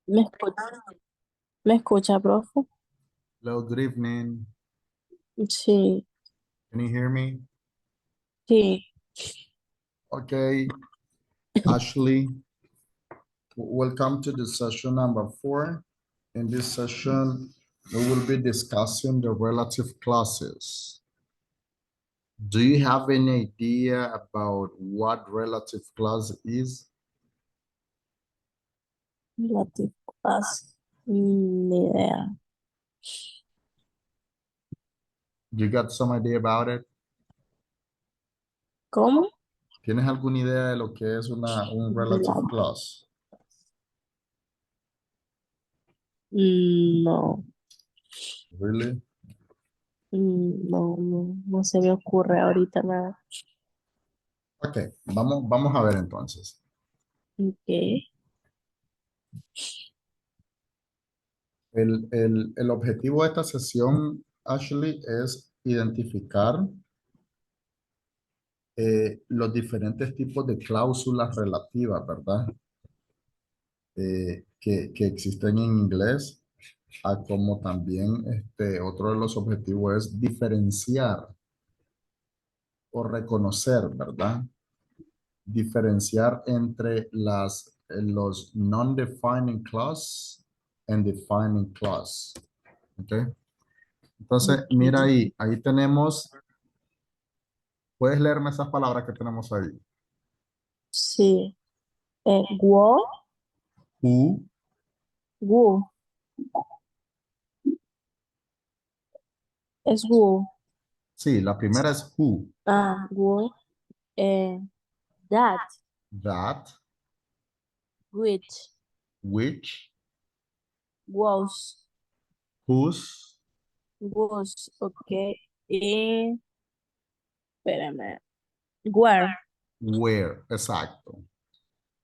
¿Me escucha, me escucha, profe? Hello, good evening. Sí, Can you hear me? sí. Okay, Ashley, welcome to the session number 4. In this session, we will be discussing the relative clauses. Do you have any idea about what relative clause is? Latin class. Ni idea. You got some idea about it? ¿Cómo? ¿Tienes alguna idea de lo que es un relative La- clause? No, Really? no se me ocurre ahorita nada. Ok, vamos a ver entonces. Ok. El objetivo de esta sesión, Ashley, es identificar los diferentes tipos de cláusulas relativas, ¿verdad? Que existen en inglés, a como también otro de los objetivos es diferenciar o reconocer, ¿verdad? Diferenciar entre los non-defining clause and defining clause. ¿Ok? Entonces, mira Ok. ahí tenemos. ¿Puedes leerme esas palabras que tenemos ahí? Sí. Wo, Who. wo, es wo. Sí, la primera es who. Wo. Eh, that, That. which, Which. was, Whose. ok. Y, espérame. Where. Where. Exacto.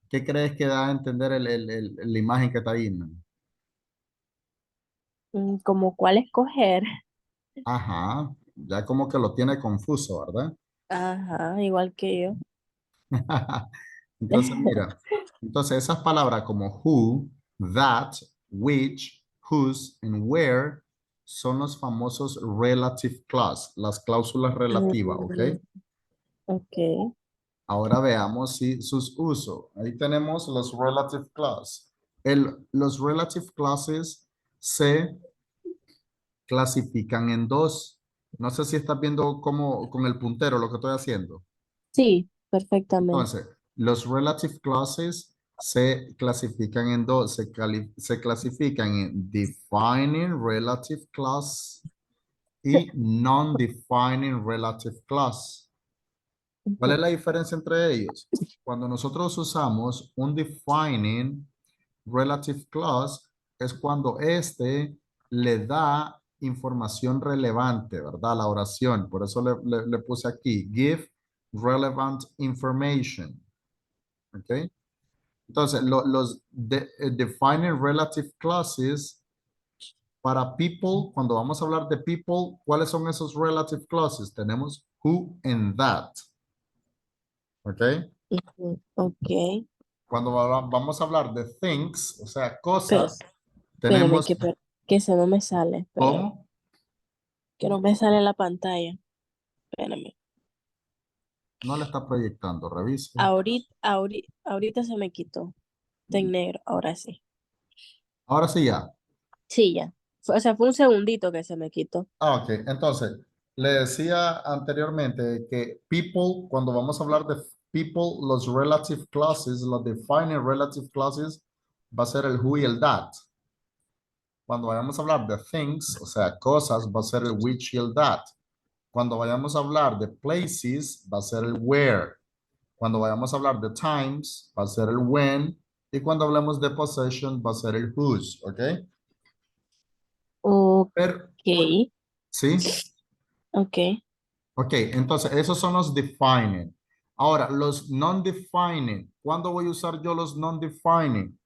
¿Qué crees que da a entender la imagen que está ahí, no? Como cuál escoger. Ajá. Ya como que lo tiene confuso, ¿verdad? Ajá, igual que yo. Entonces, mira. Entonces, esas palabras como who, that, which, whose, and where son los famosos relative clause, las cláusulas relativas, ¿ok? Mm, ok. Ahora veamos si sus usos. Ahí tenemos los relative clause. Los relative clauses se clasifican en dos. No sé si estás viendo cómo con el puntero lo que estoy haciendo. Sí, perfectamente. Entonces, los relative clauses se clasifican en dos. Se clasifican en defining relative clause y non-defining relative clause. ¿Cuál Ujú. es la diferencia entre ellos? Cuando nosotros usamos un defining relative clause, es cuando este le da información relevante, ¿verdad? A la oración. Por eso le puse aquí, give relevant information. ¿Ok? Entonces, defining relative clauses para people, cuando vamos a hablar de people, ¿cuáles son esos relative clauses? Tenemos who and that. ¿Ok? Ujú, ok. Cuando vamos a hablar de things, o sea, Pero, cosas, espérame, tenemos que eso no me sale. Espérame. cómo. Que no me sale en la pantalla. Espérame. No le está proyectando, revise. Ahorita se me quitó. Está en negro. Ahora sí. Ahora sí ya. Sí, ya. O sea, fue un segundito que se me quitó. Ok, entonces, le decía anteriormente que people, cuando vamos a hablar de people, los relative clauses, los defining relative clauses, va a ser el who y el that. Cuando vayamos a hablar de things, o sea, cosas, va a ser el which y el that. Cuando vayamos a hablar de places, va a ser el where. Cuando vayamos a hablar de times, va a ser el when. Y cuando hablemos de possession, va a ser el whose, ¿ok? Ok. Pero, ¿sí? Ok. Ok, entonces esos son los defining. Ahora, los non-defining. ¿Cuándo voy a usar yo los non-defining?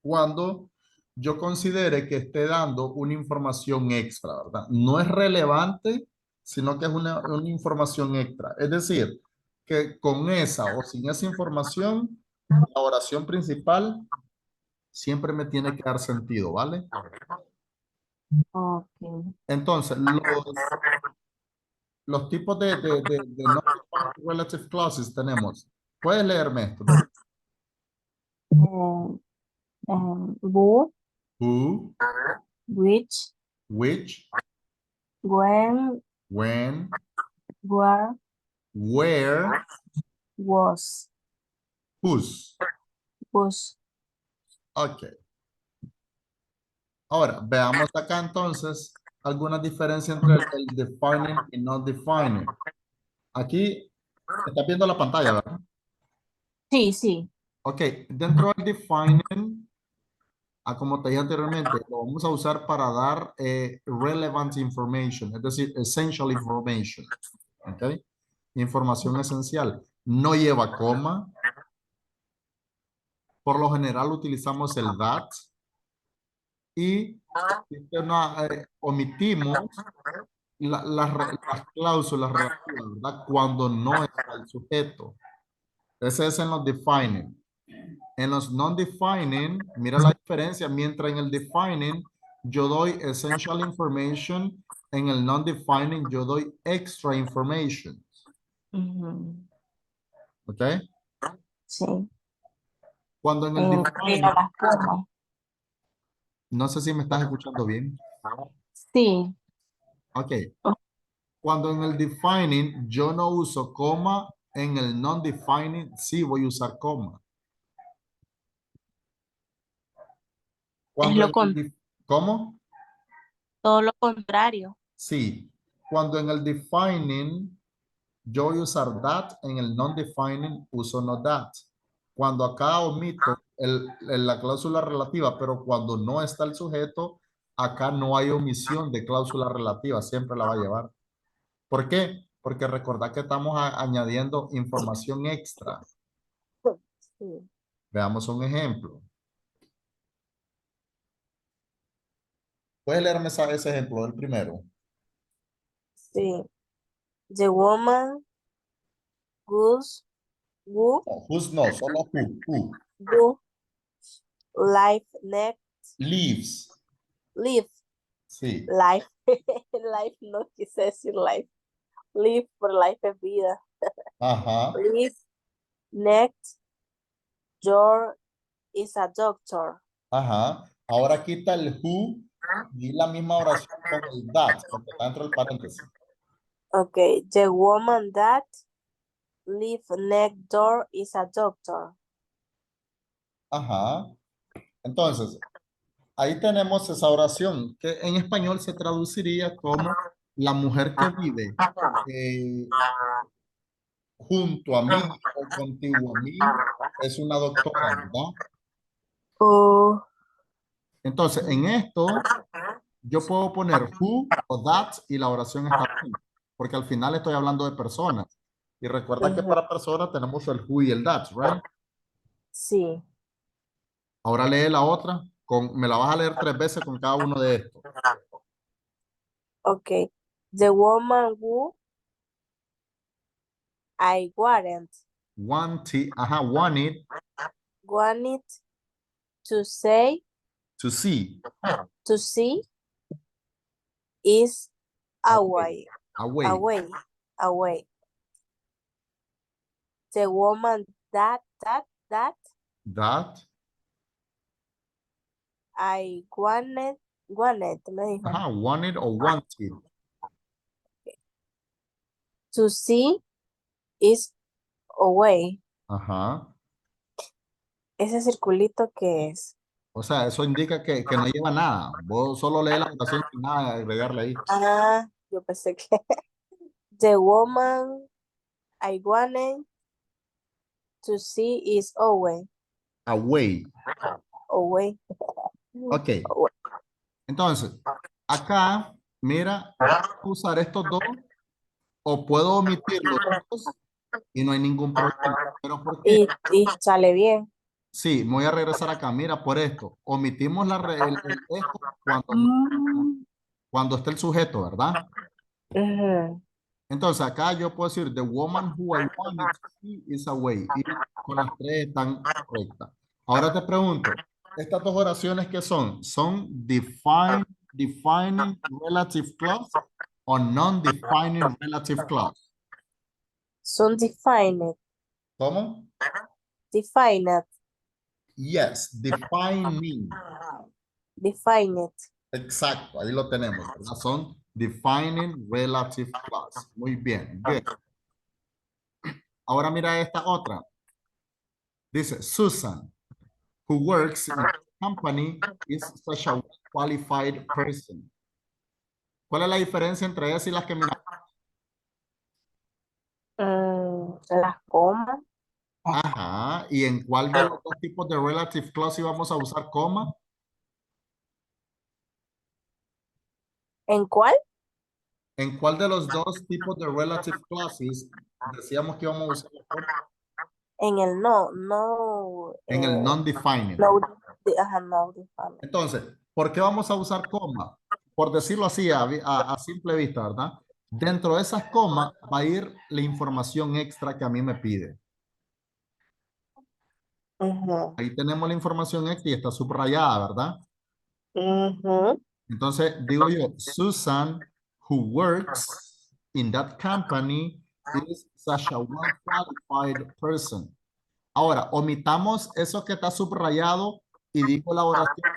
Cuando yo considere que esté dando una información extra, ¿verdad? No es relevante, sino que es una información extra. Es decir, que con esa o sin esa información, la oración principal siempre me tiene que dar sentido, ¿vale? Ok. Entonces, los tipos de non-defined relative clauses tenemos. ¿Puedes leerme esto? Who, Who, which, which, when, when, where, where, was, whose. was. Ok. Ahora, veamos acá entonces alguna diferencia entre el defining y not defining. Aquí, estás viendo la pantalla, ¿verdad? Sí, sí. Ok, dentro del defining, como te dije anteriormente, lo vamos a usar para dar relevant information, es decir, essential information. Ok, información esencial. No lleva coma. Por lo general utilizamos el that y omitimos las cláusulas relativas, ¿verdad? Cuando no está el sujeto. Ese es en los defining. En los non-defining, mira la diferencia. Mientras en el defining yo doy essential information, en el non-defining yo doy extra information. Ujú. ¿Ok? Sí. Cuando en el Mira defining, las comas. no sé si me estás escuchando bien. Sí. Ok. Cuando en el defining yo no uso coma, en el non-defining sí voy a usar coma. Es Cuando lo en el ¿cómo? todo lo contrario. Sí. Cuando en el defining yo voy a usar that, en el non-defining uso not that. Cuando acá omito la cláusula relativa, pero cuando no está el sujeto, acá no hay omisión de cláusula relativa, siempre la va a llevar. ¿Por qué? Porque recordad que estamos añadiendo información extra. Sí. Veamos un ejemplo. ¿Puedes leerme ese ejemplo del primero? Sí. The woman goes, who, No, who's no, solo who. who, life, next, Leaves. live, Sí. life. Life no quise decir life. Live por life es vida. Ajá. Live, next, your is a doctor. Ajá. Ahora quita el who y la misma oración con el that, porque está dentro del paréntesis. Okay. The woman that live next door is a doctor. Ajá. Entonces, ahí tenemos esa oración que en español se traduciría como la mujer que vive eh, junto a mí o contigo a mí es una doctora, ¿verdad? Oh. Entonces, en esto yo puedo poner who o that y la oración está bien, porque al final estoy hablando de personas. Y recuerda que Ujú. para personas tenemos el who y el that, right? Sí. Ahora lee la otra, me la vas a leer 3 veces con cada uno de estos. Okay. The woman who I Wanted wanted to say to see, to see is away, away, away, away, away. The woman that that, I wanted, me dijo, wanted o wanted, to see is away. ajá. Ese circulito que es. O sea, eso indica que no lleva nada. Vos solo lees la oración sin nada, agregarle ahí. Ah, yo pensé que the woman I wanted to see is away, Away. away, Ok. away. Entonces, acá, mira, yo puedo usar estos dos o puedo omitir los dos y no hay ningún problema. ¿Pero por qué? Y sale bien. Sí, me voy a regresar acá. Mira, por esto. Omitimos el esto Mm, cuando está el sujeto, ¿verdad? ujú. Entonces, acá yo puedo decir, the woman who I wanted to see is away. Y con las tres están correctas. Ahora te pregunto, estas dos oraciones que son defining relative clause o non-defining relative clause. Son defined. ¿Cómo? Defined. Yes, defining. Defined. Exacto, ahí lo tenemos, ¿verdad? Son defining relative clause. Muy bien, good. Ahora mira esta otra. Dice, Susan, who works in the company, is such a qualified person. ¿Cuál es la diferencia entre esas y las que miramos? Las comas. Ajá, ¿y en cuál de los dos tipos de relative clause íbamos a usar coma? ¿En cuál? ¿En cuál de los dos tipos de relative clauses decíamos que íbamos a usar la coma? En el no, no, En el non-defining. no, ajá, no, defined. Entonces, ¿por qué vamos a usar coma? Por decirlo así, a simple vista, ¿verdad? Dentro de esas comas va a ir la información extra que a mí me pide. Ujú, Ahí tenemos la información extra y está subrayada, ¿verdad? ujú. Entonces, digo yo, Susan, who works in that company, is such a well-qualified person. Ahora, omitamos eso que está subrayado y digo la oración.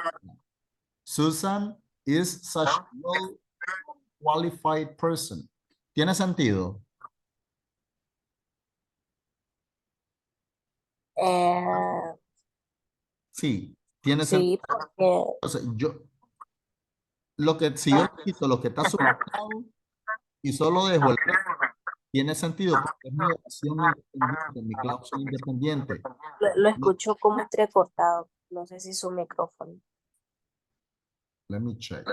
Susan is such a well-qualified person. ¿Tiene sentido? Eh, Sí, tiene sentido. sí, porque Entonces, si yo le quito lo que está subrayado y solo dejo el resto, tiene sentido porque es mi oración independiente, mi cláusula independiente. lo No, escucho como entrecortado. No sé si su micrófono. let me check.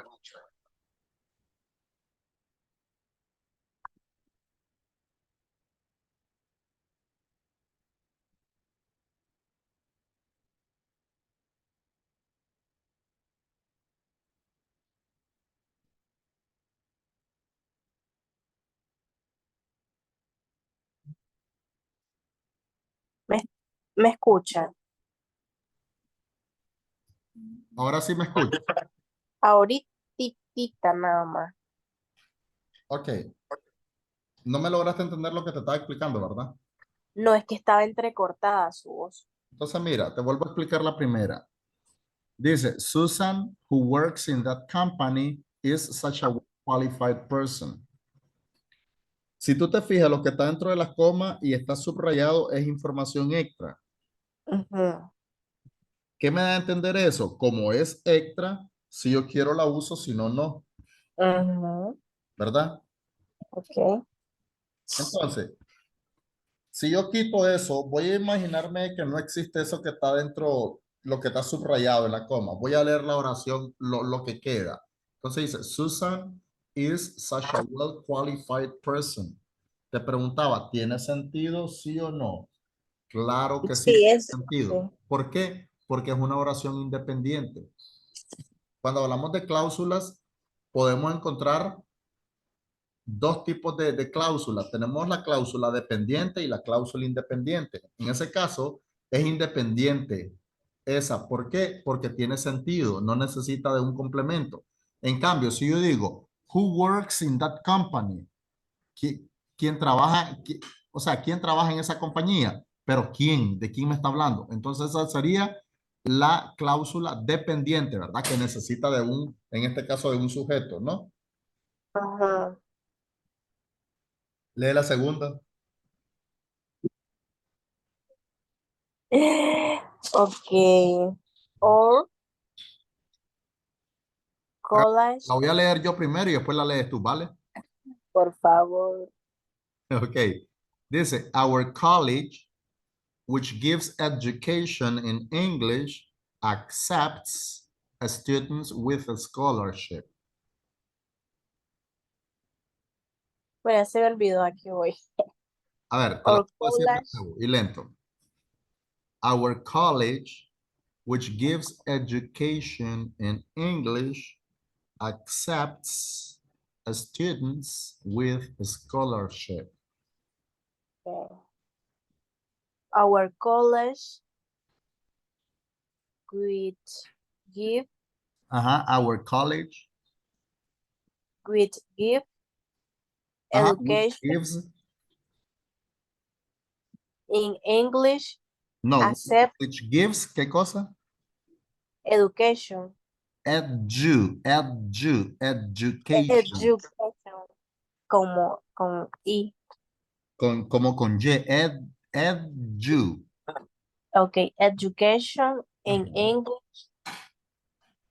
¿Me, me escuchan? Ahora sí me escucho. Ahorita nada más. Ok. No me lograste entender lo que te estaba explicando, ¿verdad? No, es que estaba entrecortada su voz. Entonces, mira, te vuelvo a explicar la primera. Dice, Susan, who works in that company, is such a qualified person. Si tú te fijas, lo que está dentro de las comas y está subrayado es información extra. Ujú, ¿Qué me da a entender eso? Como es extra, si yo quiero la uso, si no, no, ujú, ¿verdad? ok. Entonces, si yo quito eso, voy a imaginarme que no existe eso que está dentro, lo que está subrayado en la coma. Voy a leer la oración, lo que queda. Entonces dice, Susan is such a well-qualified person. Te preguntaba, ¿tiene sentido, sí o no? Claro que sí Sí, tiene es. Sí. sentido. ¿Por qué? Porque es una oración independiente. Cuando hablamos de cláusulas, podemos encontrar dos tipos de cláusulas. Tenemos la cláusula dependiente y la cláusula independiente. En ese caso, es independiente esa. ¿Por qué? Porque tiene sentido, no necesita de un complemento. En cambio, si yo digo, who works in that company? ¿Quién trabaja? O sea, ¿quién trabaja en esa compañía? Pero ¿quién? ¿De quién me está hablando? Entonces, esa sería la cláusula dependiente, ¿verdad? Que necesita de en este caso, de un sujeto, ¿no? Ajá. Lee la segunda. Ok. Or La college, voy a leer yo primero y después la lees tú, ¿vale? por favor. Ok. Dice, our college, which gives education in English, accepts students with a scholarship. Bueno, ya se me olvidó aquí voy. A ver, te la Or voy a decir de college, nuevo y lento. Our college, which gives education in English, accepts students with a scholarship. okay. Our college with give, Ajá, our college. with give, Ajá, which education gives. in English, No, accept which gives, ¿qué cosa? education, Education. education, como con I. Como con Y, edu. Okay, education in English,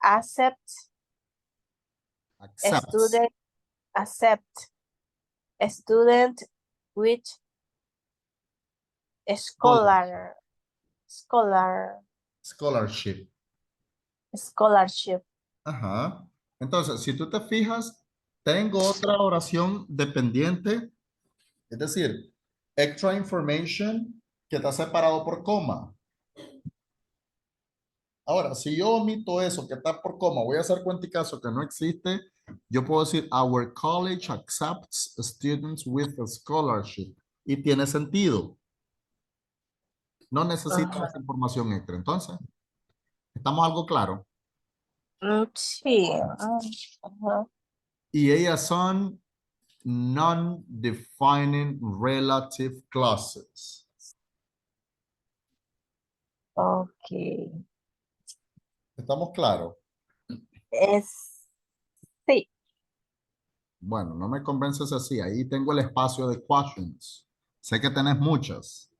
accept, Accepts. student, accept, student with scholar, scholar, Scholarship. scholarship. Ajá. Entonces, si tú te fijas, tengo otra oración dependiente, es decir, extra information que está separado por coma. Ahora, si yo omito eso que está por coma, voy a hacer cuenta y caso que no existe, yo puedo decir, our college accepts students with a scholarship. Y tiene sentido. No necesito Ajá. esa información extra. Entonces, ¿estamos algo claro? Sí. Ajá. Y ellas son non-defining relative clauses. Okay. ¿Estamos claros? Es, sí. Bueno, no me convences así. Ahí tengo el espacio de questions. Sé que tenés muchas.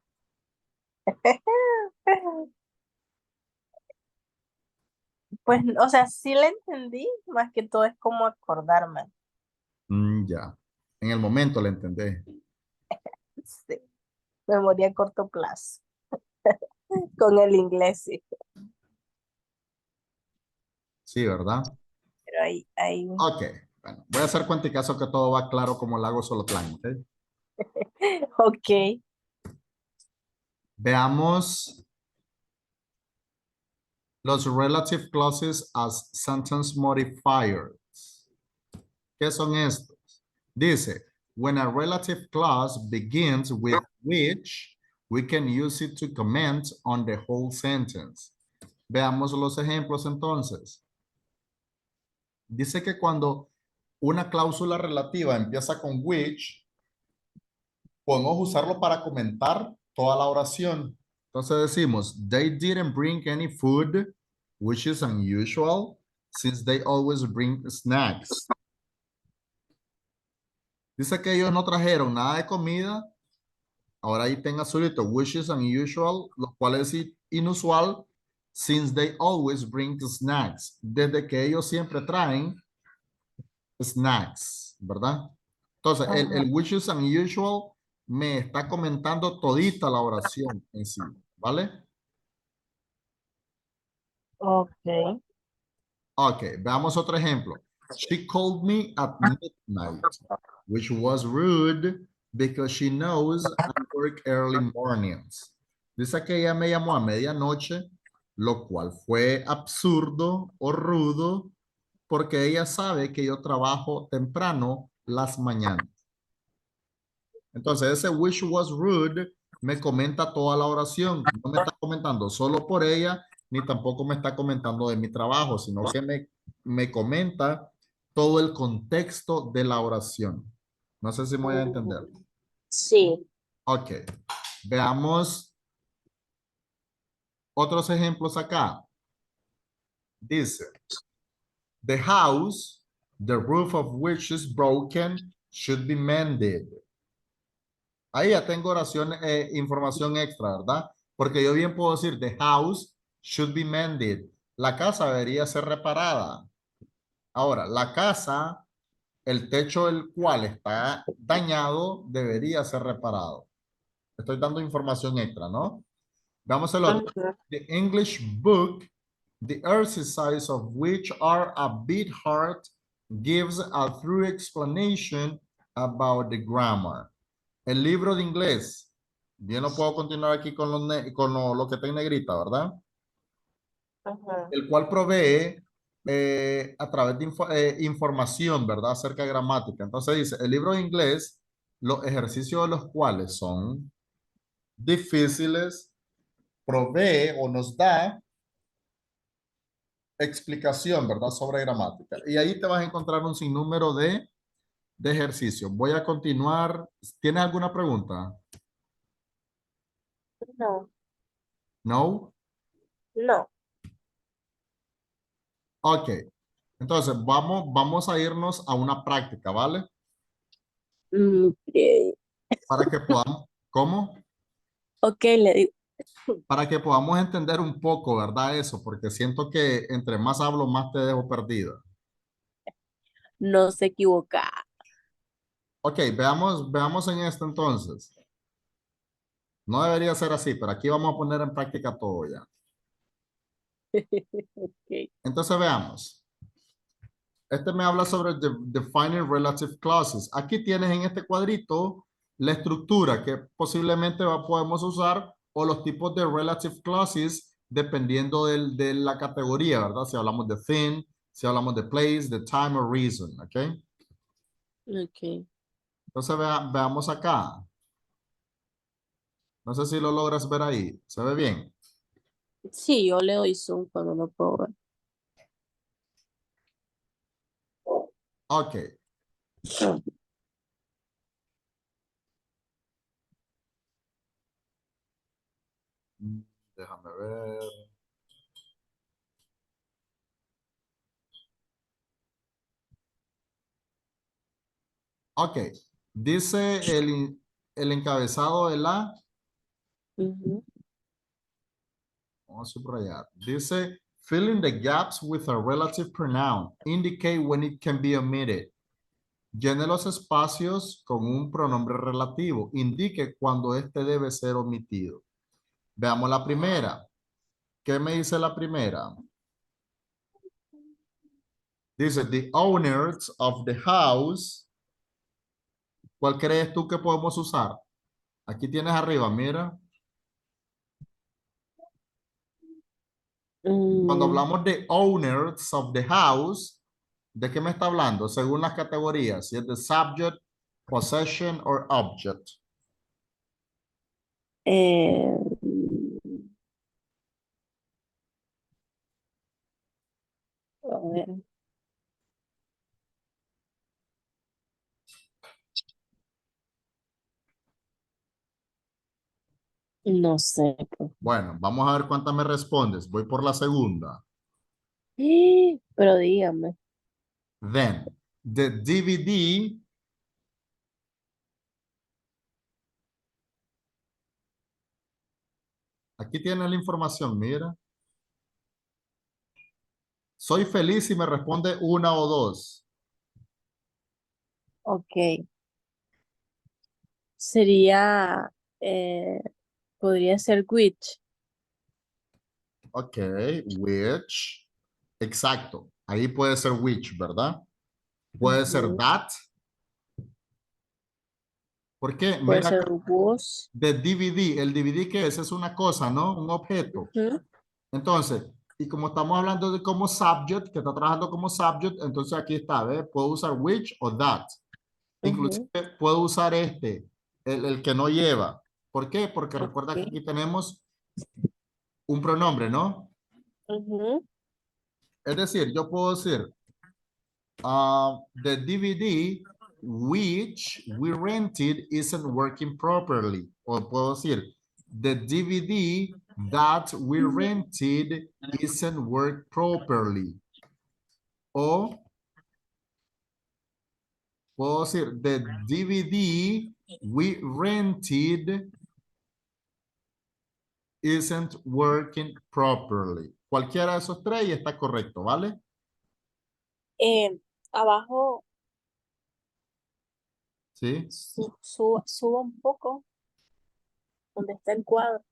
Pues, o sea, sí la entendí, más que todo es como acordarme. Ya. En el momento le entendé. Sí. Memoria a corto plazo. Con el inglés, sí. Sí, ¿verdad? Pero ahí. Ok. Bueno, voy a hacer cuenta y caso que todo va claro como el lago Solotlán, ¿ok? Ok. Veamos los relative clauses as sentence modifiers. ¿Qué son estos? Dice, when a relative clause begins with which, we can use it to comment on the whole sentence. Veamos los ejemplos entonces. Dice que cuando una cláusula relativa empieza con which, podemos usarlo para comentar toda la oración. Entonces decimos, they didn't bring any food, which is unusual, since they always bring snacks. Dice que ellos no trajeron nada de comida. Ahora ahí tenga azulito, which is unusual, lo cual es inusual, since they always bring snacks. Desde que ellos siempre traen snacks, ¿verdad? Entonces, Ajá. el which is unusual me está comentando todita la oración en sí, ¿vale? Ok. Ok, veamos otro ejemplo. She called me at midnight, which was rude because she knows I work early mornings. Dice que ella me llamó a medianoche, lo cual fue absurdo o rudo porque ella sabe que yo trabajo temprano las mañanas. Entonces, ese which was rude me comenta toda la oración. No me está comentando solo por ella, ni tampoco me está comentando de mi trabajo, sino que me comenta todo el contexto de la oración. No sé si me voy a entender. Sí. Ok. Veamos otros ejemplos acá. Dice, the house, the roof of which is broken, should be mended. Ahí ya tengo oración, información extra, ¿verdad? Porque yo bien puedo decir, the house should be mended. La casa debería ser reparada. Ahora, la casa, el techo del cual está dañado, debería ser reparado. Estoy dando información extra, ¿no? Vamos al otro. Ujú. The English book, the exercise of which are a bit hard, gives a thorough explanation about the grammar. El libro de inglés. Yo no puedo continuar aquí con lo que está en negrita, ¿verdad? Ujú. El cual provee a través de información, ¿verdad? Acerca de gramática. Entonces dice, el libro de inglés, los ejercicios de los cuales son difíciles, provee o nos da explicación, ¿verdad? Sobre gramática. Y ahí te vas a encontrar un sinnúmero de ejercicios. Voy a continuar. ¿Tienes alguna pregunta? No, No. no. Ok. Entonces, vamos a irnos a una práctica, ¿vale? Ok, Para que podamos, ¿cómo? ok, le digo. Para que podamos entender un poco, ¿verdad? Eso, porque siento que entre más hablo, más te dejo perdida. No se equivoca. Ok, veamos en esto entonces. No debería ser así, pero aquí vamos a poner en práctica todo ya. Ok. Entonces veamos. Este me habla sobre defining relative clauses. Aquí tienes en este cuadrito la estructura que posiblemente podemos usar o los tipos de relative clauses dependiendo de la categoría, ¿verdad? Si hablamos de thing, si hablamos de place, de time or reason, ¿ok? Ok. Entonces veamos acá. No sé si lo logras ver ahí. ¿Se ve bien? Sí, yo le doy zoom cuando no puedo ver. Ok. Déjame ver. Ok. Dice el encabezado de la... Ujú. Vamos a subrayar. Dice, fill in the gaps with a relative pronoun. Indicate when it can be omitted. Llene los espacios con un pronombre relativo. Indique cuando este debe ser omitido. Veamos la primera. ¿Qué me dice la primera? Dice, the owners of the house. ¿Cuál crees tú que podemos usar? Aquí tienes arriba, mira. Cuando Mm, hablamos de owners of the house, ¿de qué me está hablando? Según las categorías, si es de subject, possession or object. eh, a ver, no sé, pues. Bueno, vamos a ver cuántas me respondes. Voy por la segunda. Pero dígame. Then, the DVD, aquí tiene la información, mira. Soy feliz si me responde una o dos. Ok. Sería, eh, podría ser which. Ok, which. Exacto. Ahí puede ser which, ¿verdad? Puede ser Ujú. that. ¿Por qué? Puede Mira ser acá, was. de DVD. ¿El DVD qué es? Es una cosa, ¿no? Un objeto. Ujú. Entonces, y como estamos hablando de como subject, que está trabajando como subject, entonces aquí está, ¿ves? Puedo usar which o that. Inclusive Ujú. puedo usar este, el que no lleva. ¿Por qué? Porque recuerda que Ok. aquí tenemos un pronombre, ¿no? Ujú. Es decir, yo puedo decir, the DVD which we rented isn't working properly. O puedo decir, the DVD that we rented isn't work properly. O puedo decir, the DVD we rented isn't working properly. Cualquiera de esos tres y está correcto, ¿vale? Eh, abajo, Sí. suba un poco donde está el cuadro.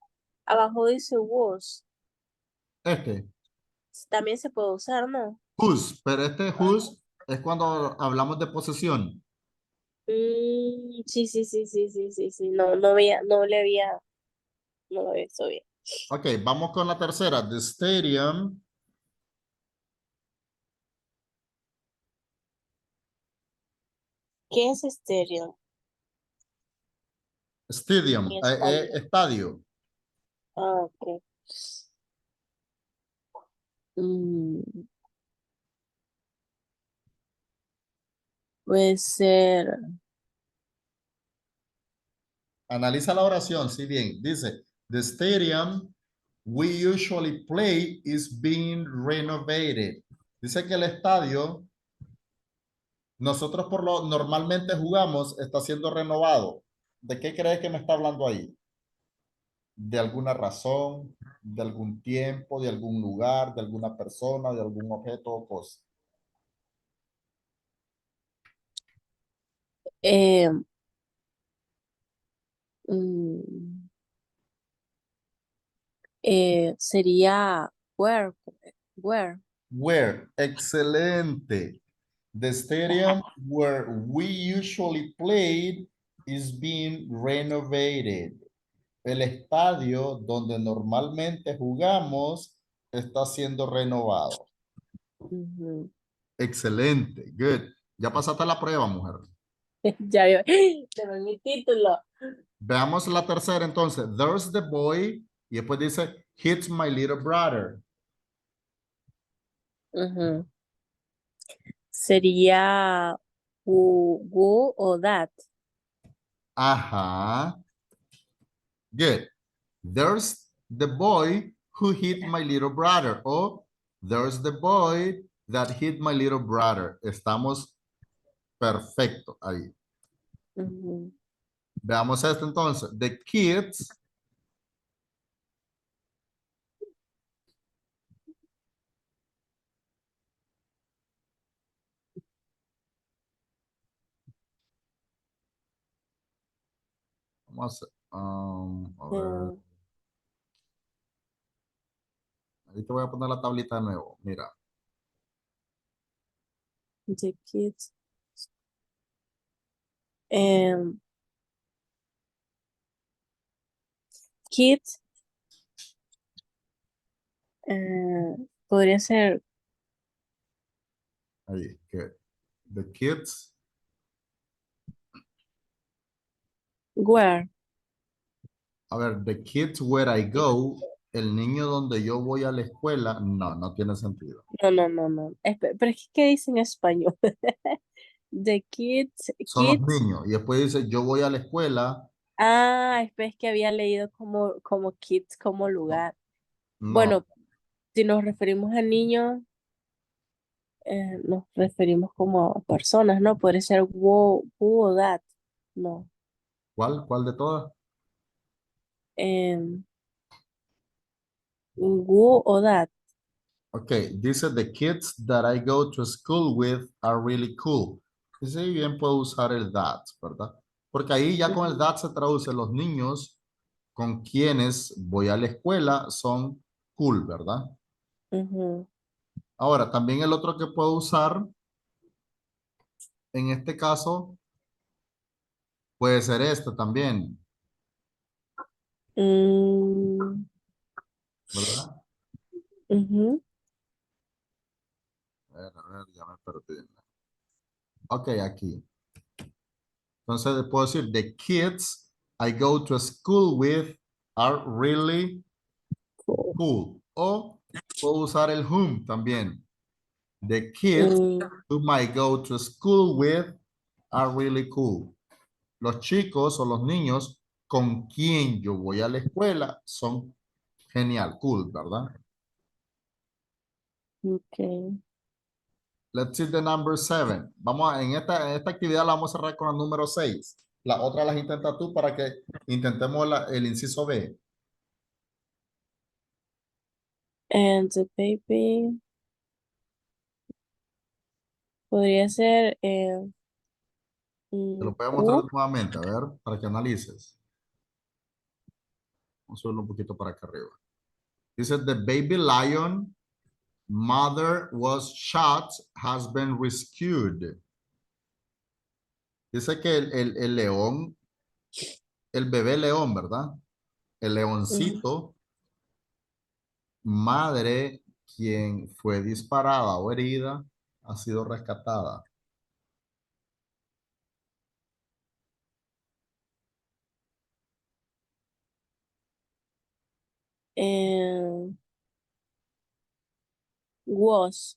Abajo dice was. Este, También se puede usar, ¿no? whose, pero este whose es cuando hablamos de posesión. Sí, sí, sí, sí, sí, sí, sí. No, no había, no lo había visto bien. Ok, vamos con la tercera. The stadium. ¿Qué es estéreo Stadium, en español? estadio. Ah, ok. Mm, puede ser. Analiza la oración, sí bien. Dice, the stadium we usually play is being renovated. Dice que el estadio, nosotros por lo normalmente jugamos, está siendo renovado. ¿De qué crees que me está hablando ahí? ¿De alguna razón, de algún tiempo, de algún lugar, de alguna persona, de algún objeto o cosa? eh, mm, sería where. Where? Excelente. The stadium where we usually played is being renovated. El estadio donde normalmente jugamos está siendo renovado. Ujú. Excelente. Good. Ya pasaste la prueba, mujer. Ya yo, tengo mi título. Veamos la tercera entonces. There's the boy. Y después dice, hits my little brother. Ujú. Sería who o that. Ajá. Good. There's the boy who hit my little brother. O there's the boy that hit my little brother. Estamos perfecto ahí. Ujú. Veamos esto entonces. The kids. Vamos a ver. Mm, Ahí te voy a poner la tablita de nuevo. Mira. the kids. Em, kids. Podría ser Ahí. Good. The kids. where. A ver, the kids where I go. El niño donde yo voy a la escuela. No, no tiene sentido. No, no, no, no. Pero es que, ¿qué dice en español? The kids, Son los kids. niños. Y después dice, yo voy a la escuela. Ah, es que había leído como kids como No, lugar. no. Bueno, si nos referimos a niños, nos referimos como a personas, ¿no? Puede ser who o that. No. ¿Cuál? ¿Cuál de todas? Em, who o that. Ok, dice, the kids that I go to school with are really cool. Y sí, bien puedo usar el that, ¿verdad? Porque ahí ya con el Ujú, that se traduce los niños con quienes voy a la escuela son cool, ¿verdad? ujú. Ahora, también el otro que puedo usar en este caso puede ser este también, Mm, ¿verdad? ujú. A ver, ya me perdí. Ok, aquí. Entonces puedo decir, the kids I go to school with are really Cool. cool. O puedo usar el whom también. The kids Mm, whom I go to school with are really cool. Los chicos o los niños con quien yo voy a la escuela son genial, cool, ¿verdad? okay. Let's see the number 7. Vamos a, en esta actividad la vamos a cerrar con el número 6. La otra las intenta tú para que intentemos el inciso B. And the baby podría ser Te lo voy a mostrar who. nuevamente, a ver, para que analices. Vamos a subirlo un poquito para acá arriba. Dice, the baby lion mother was shot has been rescued. Dice que el león, el bebé león, ¿verdad? El Ujú. leoncito, madre, quien fue disparada o herida, ha sido rescatada. Eh, Was.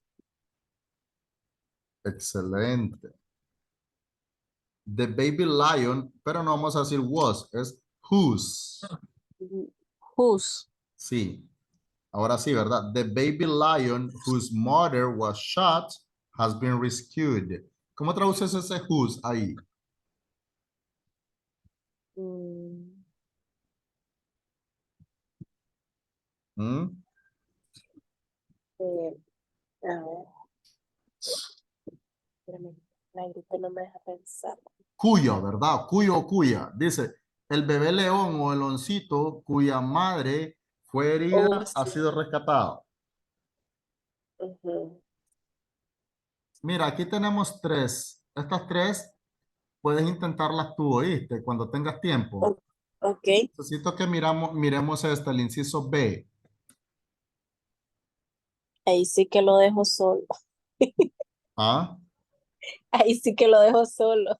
Excelente. The baby lion, pero no vamos a decir was, es whose. Whose. Sí. Ahora sí, ¿verdad? The baby lion whose mother was shot has been rescued. ¿Cómo traduces ese whose ahí? Mm, ¿Mm? eh, a ver, espérame, la grita no me deja pensar. Cuyo, ¿verdad? Cuyo o cuya. Dice, el bebé león o el oncito cuya madre fue herida Oh, ha sí. sido rescatado. Ujú. Mira, aquí tenemos tres. Estas tres puedes intentarlas tú, ¿oíste? Cuando tengas tiempo. Ok, Necesito que miremos el inciso B. ahí sí que lo dejo solo. ¿Ah? Ahí sí que lo dejo solo.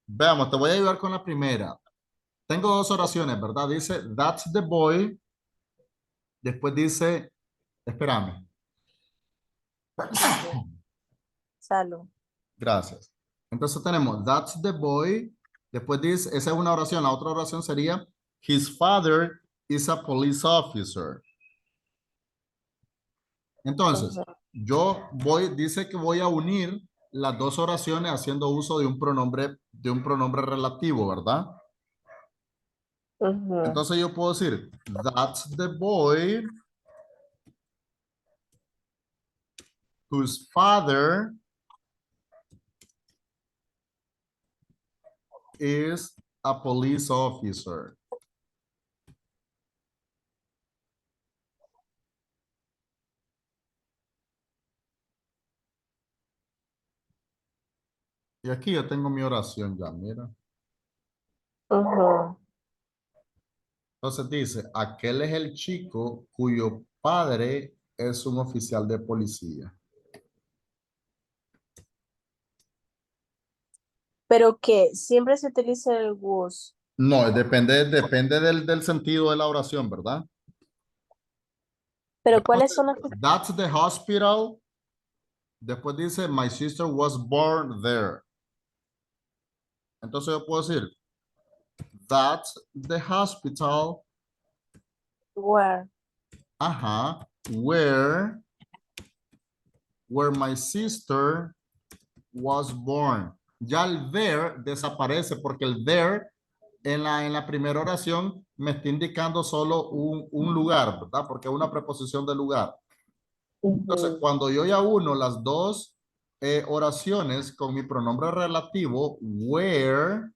Veamos, te voy a ayudar con la primera. Tengo dos oraciones, ¿verdad? Dice, that's the boy. Después dice, espérame. Ujú. Salud. Gracias. Entonces tenemos, that's the boy. Después dice, esa es una oración. La otra oración sería, his father is a police officer. Entonces, Ujú, dice que voy a unir las dos oraciones haciendo uso de un pronombre relativo, ¿verdad? ujú, Entonces yo puedo decir, that's the boy whose father is a police officer. Y aquí yo tengo mi oración ya, mira. ujú. Entonces dice, aquel es el chico cuyo padre es un oficial de policía. Pero que siempre se utiliza el was. No, depende del sentido de la oración, ¿verdad? Pero ¿cuáles Entonces, son las... that's the hospital. Después dice, my sister was born there. Entonces yo puedo decir, that's the hospital, Where? ajá, where my sister was born. Ya el there desaparece porque el there en la primera oración me está indicando solo un lugar, ¿verdad? Porque es una preposición de lugar. Entonces, Ujú, cuando yo ya uno las dos oraciones con mi pronombre relativo, where,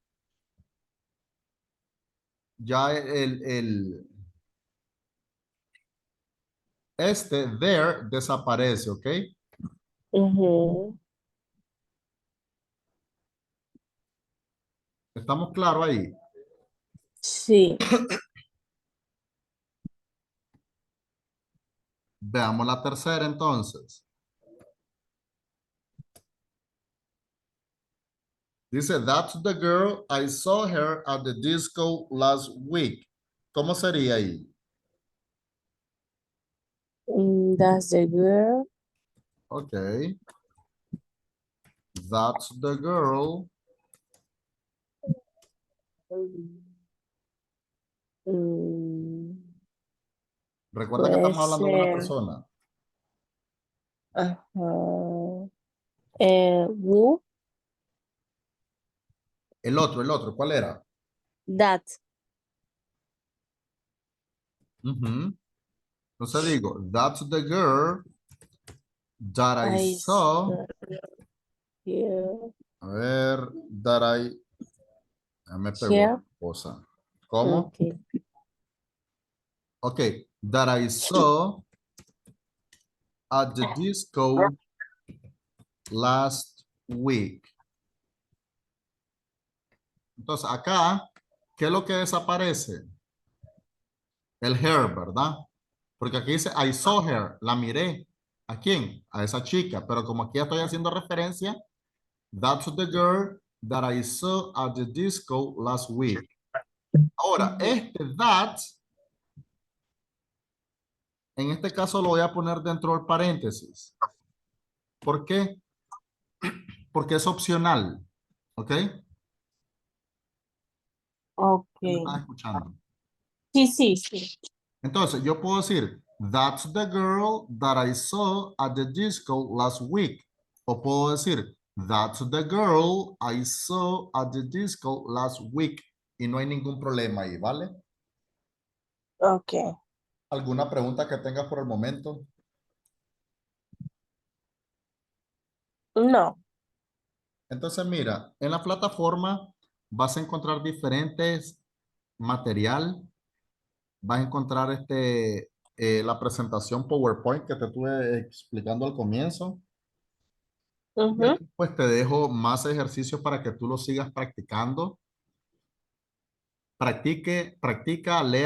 ya there desaparece, ¿ok? ujú. ¿Estamos claros ahí? Sí. Veamos la tercera entonces. Dice, that's the girl, I saw her at the disco last week. ¿Cómo sería ahí? That's the girl. Ok. That's the girl. Mm, Recuerda que puede estamos hablando de una ser. persona. Ajá. Who? El otro, ¿cuál era? That. Ujú. Entonces digo, that's the girl that I I saw. saw here. A ver, that I. Me pegó Here. la cosa. ¿Cómo? Okay. Ok, that I saw at the disco last week. Entonces acá, ¿qué es lo que desaparece? El her, ¿verdad? Porque aquí dice I saw her, la miré. ¿A quién? A esa chica. Pero como aquí estoy haciendo referencia, that's the girl that I saw at the disco last week. Ahora, Ujú, that En este caso lo voy a poner dentro del paréntesis. ¿Por qué? Porque es opcional. ¿Ok? Ok. ¿Sí me estás escuchando? Sí, sí, sí. Entonces, yo puedo decir, that's the girl that I saw at the disco last week. O puedo decir, that's the girl I saw at the disco last week. Y no hay ningún problema ahí, ¿vale? Ok. ¿Alguna pregunta que tengas por el momento? No. Entonces, mira, en la plataforma vas a encontrar diferentes material. Vas a encontrar la presentación PowerPoint que te estuve explicando al comienzo. Y Ujú. aquí pues te dejo más ejercicios para que tú lo sigas practicando. Practica, lee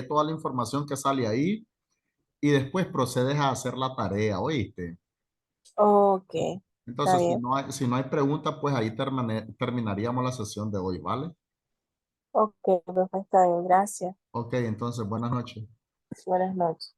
toda la información que sale ahí y después procedes a hacer la tarea, ¿oíste? Ok. Está Entonces, bien. si no hay preguntas, pues ahí terminaríamos la sesión de hoy, ¿vale? Ok, perfecto. Está bien. Gracias. Ok, entonces, buenas noches. Buenas noches.